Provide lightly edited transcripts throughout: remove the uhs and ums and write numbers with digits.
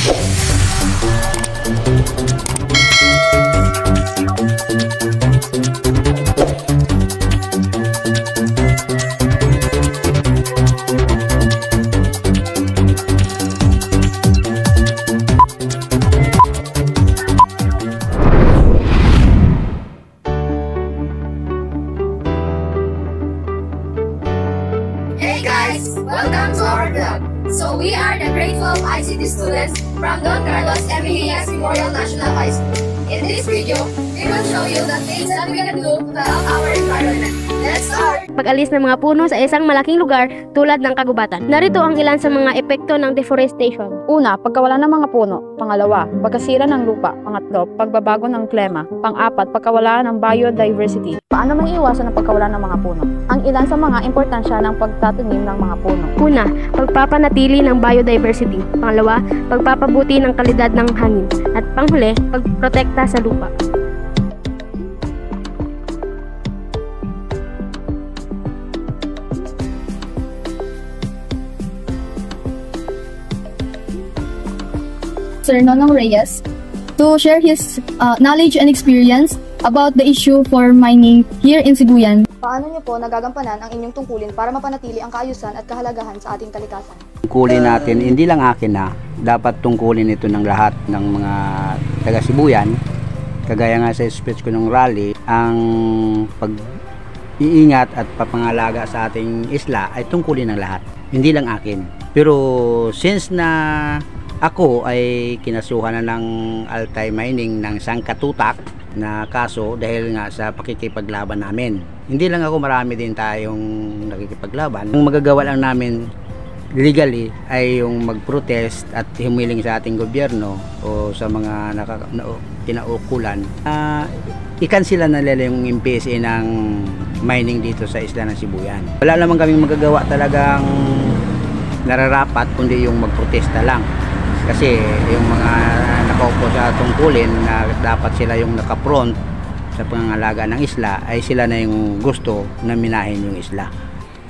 Welcome to our vlog. So we are the grade 12 ICT students from Don Carlos Emilias Memorial National High School. In this video, we will show you the things that we can do to help our environment. Let's start! Pag-alis ng mga puno sa isang malaking lugar tulad ng kagubatan. Narito ang ilan sa mga epekto ng deforestation. Una, pagkawala ng mga puno. Pangalawa, pagkasira ng lupa. Pangatlo, pagbabago ng klima. Pang-apat, pagkawala ng biodiversity. Paano maiiwasan ang pagkawala ng mga puno? Ang ilan sa mga importansya ng pagtatanim ng mga puno. Una, pagpapanatili ng biodiversity. Pangalawa, pagpapabuti ng kalidad ng hangin. At panghuli, pagprotekta sa lupa. Sir Nonong Reyes to share his knowledge and experience about the issue for mining here in Sibuyan. Paano niyo po nagagampanan ang inyong tungkulin para mapanatili ang kaayusan at kahalagahan sa ating kalikasan? Tungkulin natin, hindi lang akin na, dapat tungkulin ito ng lahat ng mga taga Sibuyan. Kagaya nga sa speech ko ng rally, ang pag-iingat at papangalaga sa ating isla ay tungkulin ng lahat, hindi lang akin. Pero since na ako ay kinasuhan na ng Altai Mining ng sangkatutak na kaso dahil nga sa pakikipaglaban namin. Hindi lang ako, marami din tayong nakikipaglaban. Ang magagawa lang namin legally ay yung mag-protest at humiling sa ating gobyerno o sa mga kinaukulan. I-cancel na nila yung MPSA ng mining dito sa isla ng Sibuyan. Wala naman kaming magagawa talagang nararapat kundi yung magprotesta lang. Kasi yung mga nakaupo sa tungkulin na dapat sila yung nakapront sa pangangalaga ng isla ay sila na yung gusto na minahin yung isla.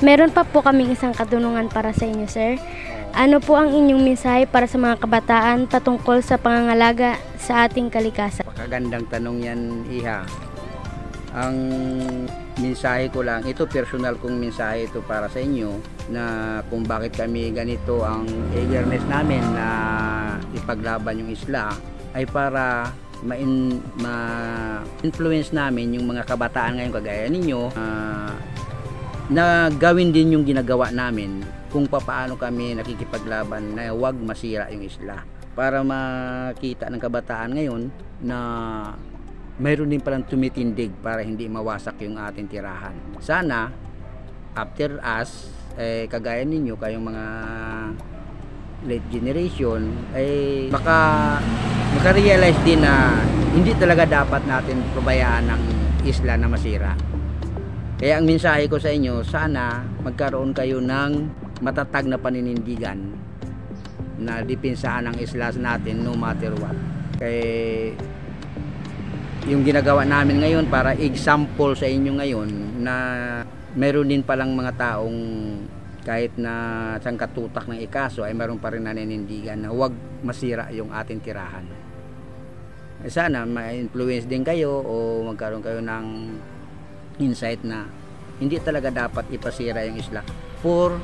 Meron pa po kaming isang katanungan para sa inyo, sir. Ano po ang inyong mensahe para sa mga kabataan patungkol sa pangangalaga sa ating kalikasan? Pakagandang tanong yan, Iha. Ang mensahe ko lang, ito personal kong mensahe ito para sa inyo, na kung bakit kami ganito ang eagerness namin na ipaglaban yung isla ay para ma-influence namin yung mga kabataan ngayon kagaya ninyo na gawin din yung ginagawa namin kung paano kami nakikipaglaban na huwag masira yung isla, para makita ng kabataan ngayon na mayroon din palang tumitindig para hindi mawasak yung ating tirahan. Sana after us, kagaya ninyo, kayong mga late generation, ay maka-realize din na hindi talaga dapat natin pabayaan ng isla na masira. Kaya ang mensahe ko sa inyo, sana magkaroon kayo ng matatag na paninindigan na depensahan ang isla natin no matter what. Kaya yung ginagawa namin ngayon para example sa inyo ngayon na meron din palang mga taong kahit na sangkatutak ng ikaso ay meron pa rin naninindigan na huwag masira yung ating tirahan. Sana ma-influence din kayo o magkaroon kayo ng insight na hindi talaga dapat ipasira yung isla for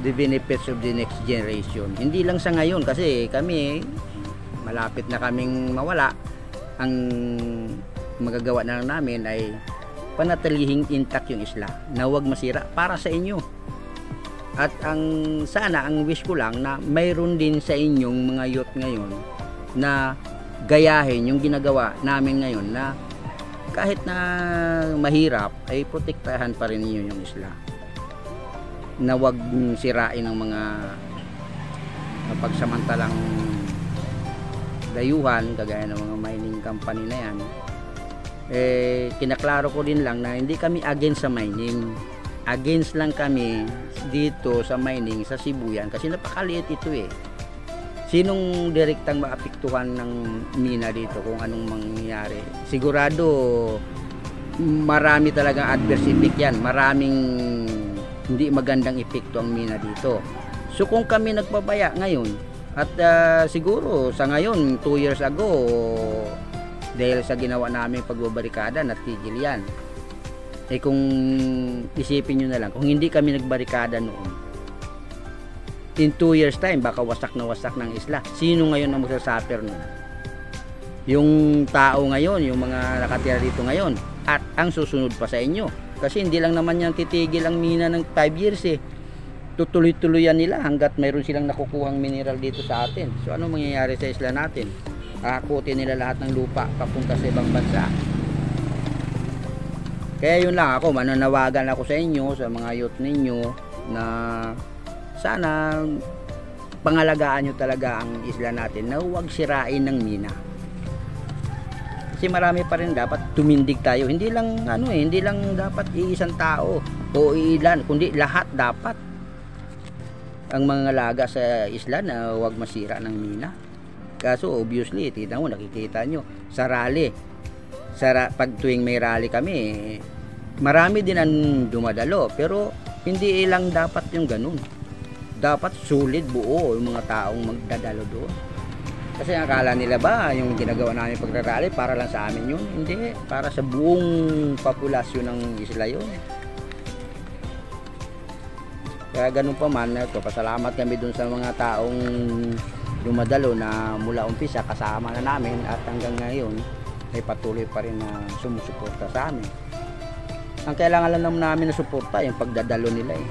the benefits of the next generation. Hindi lang sa ngayon kasi kami malapit na kaming mawala. Ang magagawa na lang namin ay panatilihing intact yung isla na huwag masira para sa inyo. At sana ang wish ko lang na mayroon din sa inyong mga youth ngayon na gayahin yung ginagawa namin ngayon, na kahit na mahirap ay protektahan pa rin niyo yung isla, na huwag sirain ng mga pagsamantalang dayuhan kagaya ng mga mining company na yan. Kinaklaro ko din lang na hindi kami against sa mining, against lang kami dito sa mining sa Sibuyan kasi napakaliit ito Sinong direktang maapektuhan ng mina dito kung anong mangyayari? Sigurado marami talagang adverse effect yan, maraming hindi magandang epekto ang mina dito. So kung kami nagpabaya ngayon, At siguro sa ngayon, 2 years ago, dahil sa ginawa namin pagbabarikada, natigil yan. Eh kung isipin nyo na lang, kung hindi kami nagbarikada noon, in 2 years time, baka wasak na wasak ng isla. Sino ngayon ang magsasuffer noon? Yung tao ngayon, yung mga nakatira dito ngayon, at ang susunod pa sa inyo. Kasi hindi lang naman yan titigil ang mina ng 5 years eh. Tutuloy-tuloyan nila hanggat mayroon silang nakukuhang mineral dito sa atin. So ano mangyayari sa isla natin? Akakutin nila lahat ng lupa papunta sa ibang bansa. Kaya yun lang ako, mananawagan ako sa inyo, sa mga youth ninyo, na sana pangalagaan nyo talaga ang isla natin na huwag sirain ng mina. Kasi marami pa rin dapat tumindig tayo. Hindi lang hindi lang dapat iisang tao o ilan, kundi lahat dapat ang mga alaga sa isla na huwag masira ng mina. Kaso obviously, tignan mo, nakikita nyo sa rally, pag tuwing may rally kami, marami din ang dumadalo, pero hindi ilang dapat yung ganun. Dapat sulit buo yung mga taong magdadalo doon. Kasi akala nila ba yung ginagawa namin pagrarally para lang sa amin yun? Hindi, para sa buong populasyon ng isla yun. Kaya ganun pa man, pasalamat kami dun sa mga taong dumadalo na mula umpisa kasama na namin at hanggang ngayon ay patuloy pa rin na sumusuporta sa amin. Ang kailangan lang naman namin na suporta yung pagdadalo nila eh.